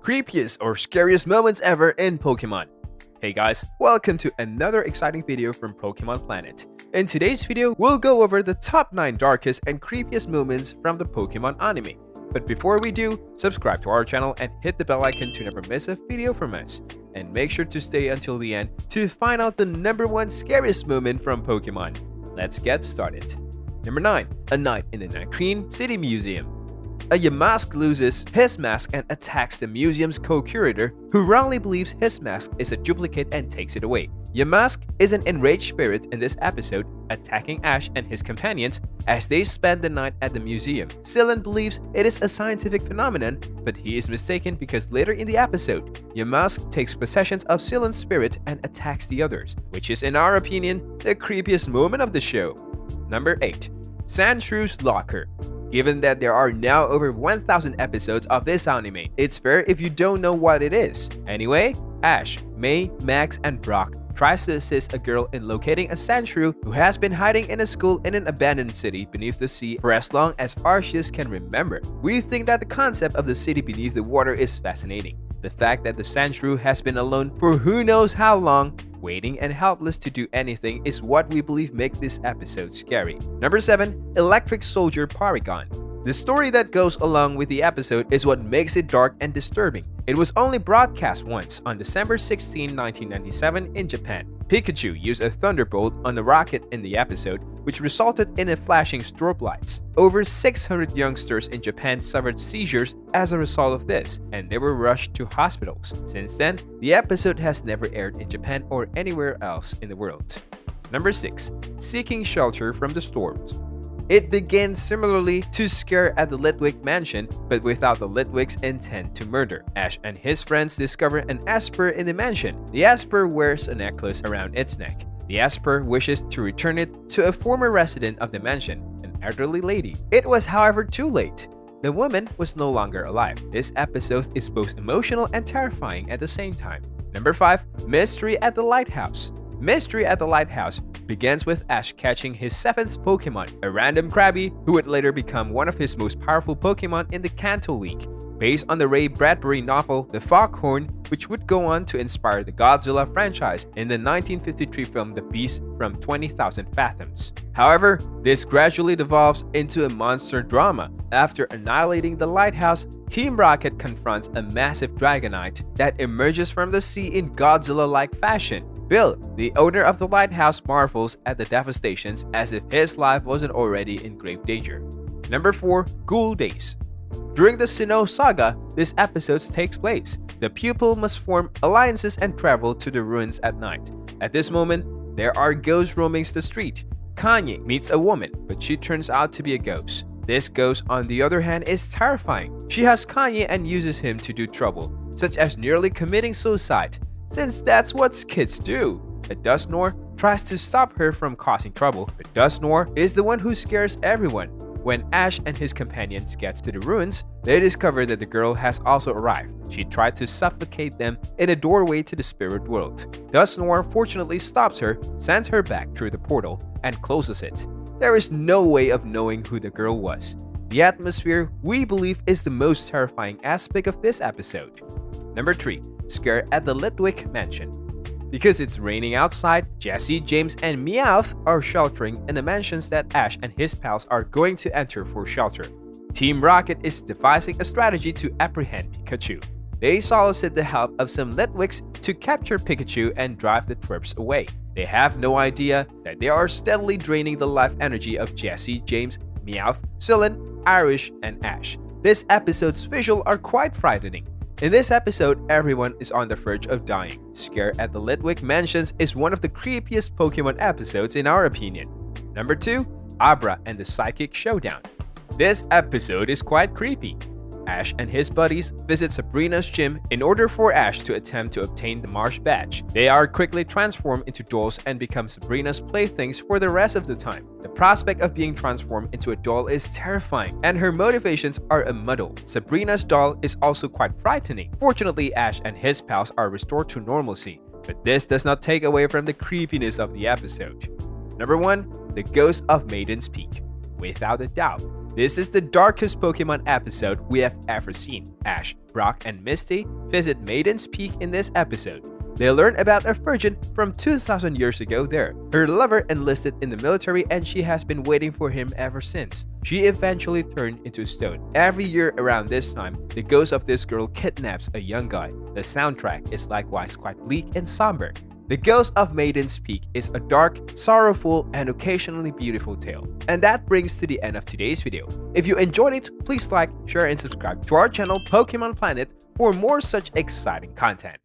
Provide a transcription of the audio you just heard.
creepiest or scariest moments ever in Pokemon. Hey guys, welcome to another exciting video from Pokemon Planet. In today's video, we'll go over the top 9 darkest and creepiest moments from the Pokemon anime. But before we do, subscribe to our channel and hit the bell icon to never miss a video from us. And make sure to stay until the end to find out the number 1 scariest moment from Pokemon. Let's get started. Number 9. A night in the Nacrene City Museum. A Yamask loses his mask and attacks the museum's co-curator, who wrongly believes his mask is a duplicate and takes it away. Yamask is an enraged spirit in this episode, attacking Ash and his companions as they spend the night at the museum. Cilan believes it is a scientific phenomenon, but he is mistaken because later in the episode, Yamask takes possession of Cilan's spirit and attacks the others, which is in our opinion, the creepiest moment of the show. Number 8. SANDSHREW'S Locker. Given that there are now over 1,000 episodes of this anime, it's fair if you don't know what it is. Anyway, Ash, May, Max, and Brock tries to assist a girl in locating a SANDSHREW who has been hiding in a school in an abandoned city beneath the sea for as long as Arceus can remember. We think that the concept of the city beneath the water is fascinating. The fact that the SANDSHREW has been alone for who knows how long, waiting and helpless to do anything is what we believe makes this episode scary. Number 7. Electric Soldier PORYGON. The story that goes along with the episode is what makes it dark and disturbing. It was only broadcast once on December 16, 1997 in Japan. Pikachu used a thunderbolt on a rocket in the episode, which resulted in a flashing strobe lights. Over 600 youngsters in Japan suffered seizures as a result of this, and they were rushed to hospitals. Since then, the episode has never aired in Japan or anywhere else in the world. Number 6. Seeking Shelter from the Storms. It begins similarly to Scare at the LITWICK mansion, but without the LITWICK's intent to murder. Ash and his friends discover an Esper in the mansion. The Esper wears a necklace around its neck. The Esper wishes to return it to a former resident of the mansion, an elderly lady. It was, however, too late. The woman was no longer alive. This episode is both emotional and terrifying at the same time. Number 5. Mystery at the Lighthouse. Mystery at the Lighthouse begins with Ash catching his 7th Pokemon, a random Krabby who would later become one of his most powerful Pokemon in the Kanto League, based on the Ray Bradbury novel The Foghorn, which would go on to inspire the Godzilla franchise in the 1953 film The Beast from 20,000 Fathoms. However, this gradually devolves into a monster drama. After annihilating the lighthouse, Team Rocket confronts a massive Dragonite that emerges from the sea in Godzilla-like fashion. Bill, the owner of the lighthouse, marvels at the devastations as if his life wasn't already in grave danger. Number 4. Ghoul Days. During the Sinnoh saga, this episode takes place. The pupil must form alliances and travel to the ruins at night. At this moment, there are ghosts roaming the street. Kanye meets a woman, but she turns out to be a ghost. This ghost, on the other hand, is terrifying. She has Kanye and uses him to do trouble, such as nearly committing suicide, since that's what kids do. A Dusknoir tries to stop her from causing trouble, but Dusknoir is the one who scares everyone. When Ash and his companions get to the ruins, they discover that the girl has also arrived. She tried to suffocate them in a doorway to the spirit world. Dusknoir fortunately stops her, sends her back through the portal, and closes it. There is no way of knowing who the girl was. The atmosphere, we believe, is the most terrifying aspect of this episode. Number 3. Scare at the LITWICK mansion. Because it's raining outside, Jessie, James, and Meowth are sheltering in the mansions that Ash and his pals are going to enter for shelter. Team Rocket is devising a strategy to apprehend Pikachu. They solicit the help of some Litwicks to capture Pikachu and drive the twerps away. They have no idea that they are steadily draining the life energy of Jessie, James, Meowth, Cilan, Irish, and Ash. This episode's visuals are quite frightening. In this episode, everyone is on the verge of dying. Scare at the LITWICK Mansions is one of the creepiest Pokemon episodes in our opinion. Number 2. ABRA and the Psychic Showdown. This episode is quite creepy. Ash and his buddies visit Sabrina's gym in order for Ash to attempt to obtain the Marsh Badge. They are quickly transformed into dolls and become Sabrina's playthings for the rest of the time. The prospect of being transformed into a doll is terrifying, and her motivations are a muddle. Sabrina's doll is also quite frightening. Fortunately, Ash and his pals are restored to normalcy, but this does not take away from the creepiness of the episode. Number 1. The Ghost of Maiden's Peak. Without a doubt, This is the darkest Pokemon episode we have ever seen. Ash, Brock, and Misty visit Maiden's Peak in this episode. They learn about a virgin from 2,000 years ago there. Her lover enlisted in the military and she has been waiting for him ever since. She eventually turned into stone. Every year around this time, the ghost of this girl kidnaps a young guy. The soundtrack is likewise quite bleak and somber. The Ghost of Maiden's Peak is a dark, sorrowful, and occasionally beautiful tale. And that brings to the end of today's video. If you enjoyed it, please like, share, and subscribe to our channel Pokemon Planet for more such exciting content.